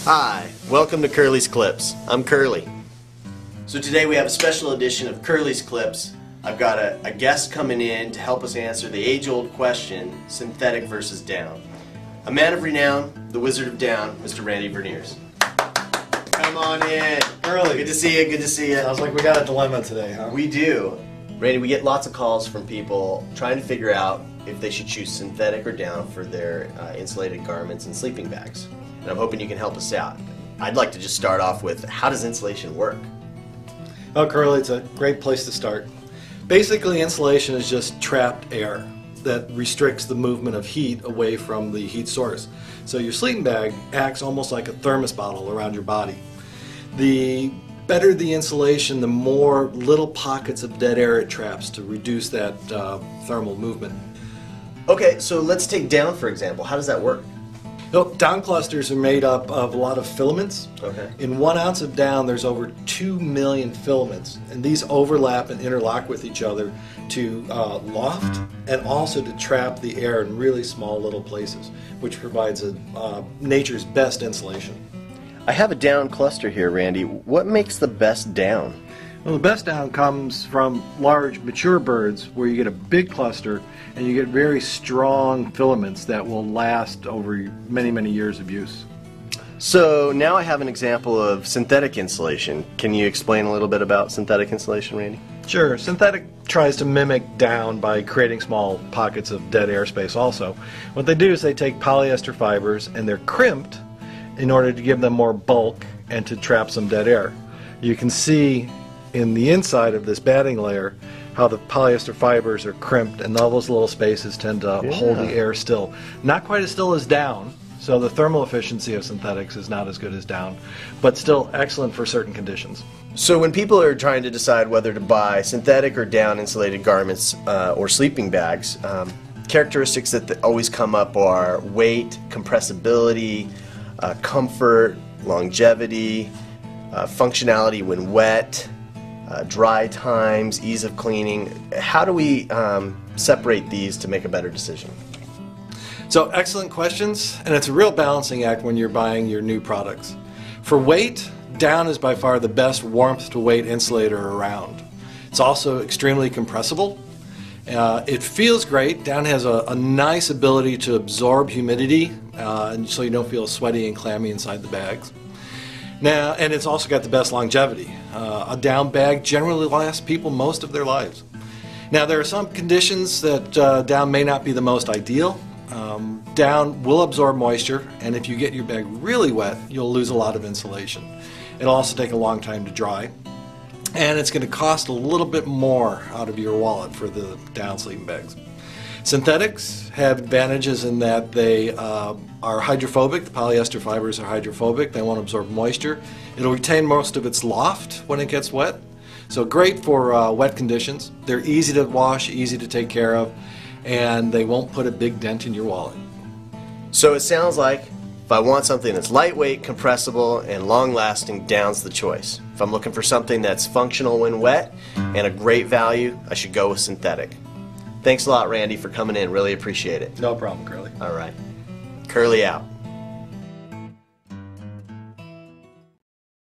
Hi, welcome to Curly's Clips. I'm Curly. So today we have a special edition of Curly's Clips. I've got a guest coming in to help us answer the age-old question, synthetic versus down. A man of renown, the Wizard of Down, Mr. Randy Verniers. Come on in. Curly. Good to see you, good to see you. Sounds like we got a dilemma today, huh? We do. Randy, we get lots of calls from people trying to figure out if they should choose synthetic or down for their insulated garments and sleeping bags. And I'm hoping you can help us out. I'd like to just start off with, how does insulation work? Oh, Curly, it's a great place to start. Basically, insulation is just trapped air that restricts the movement of heat away from the heat source. So your sleeping bag acts almost like a thermos bottle around your body. The better the insulation, the more little pockets of dead air it traps to reduce that thermal movement. Okay, so let's take down for example. How does that work? Down clusters are made up of a lot of filaments. Okay. In 1 ounce of down, there's over 2 million filaments, and these overlap and interlock with each other to loft and also to trap the air in really small little places, which provides nature's best insulation. I have a down cluster here, Randy. What makes the best down? Well, the best down comes from large mature birds where you get a big cluster and you get very strong filaments that will last over many, many years of use. So now I have an example of synthetic insulation. Can you explain a little bit about synthetic insulation, Randy? Sure. Synthetic tries to mimic down by creating small pockets of dead airspace also. What they do is they take polyester fibers and they're crimped in order to give them more bulk and to trap some dead air. You can see in the inside of this batting layer how the polyester fibers are crimped, and all those little spaces tend to hold the air still. Not quite as still as down, so the thermal efficiency of synthetics is not as good as down, but still excellent for certain conditions. So when people are trying to decide whether to buy synthetic or down insulated garments or sleeping bags, characteristics that always come up are weight, compressibility, comfort, longevity, functionality when wet, dry times, ease of cleaning. How do we separate these to make a better decision? So excellent questions, and it's a real balancing act when you're buying your new products. For weight, down is by far the best warmth to weight insulator around. It's also extremely compressible. It feels great. Down has a nice ability to absorb humidity, and so you don't feel sweaty and clammy inside the bags. Now, and it's also got the best longevity. A down bag generally lasts people most of their lives. Now, there are some conditions that down may not be the most ideal. Down will absorb moisture, and if you get your bag really wet, you'll lose a lot of insulation. It'll also take a long time to dry, and it's going to cost a little bit more out of your wallet for the down sleeping bags. Synthetics have advantages in that they are hydrophobic. The polyester fibers are hydrophobic. They won't absorb moisture. It'll retain most of its loft when it gets wet. So great for wet conditions. They're easy to wash, easy to take care of, and they won't put a big dent in your wallet. So it sounds like if I want something that's lightweight, compressible, and long-lasting, down's the choice. If I'm looking for something that's functional when wet and a great value, I should go with synthetic. Thanks a lot, Randy, for coming in. Really appreciate it. No problem, Curly. All right. Curly out.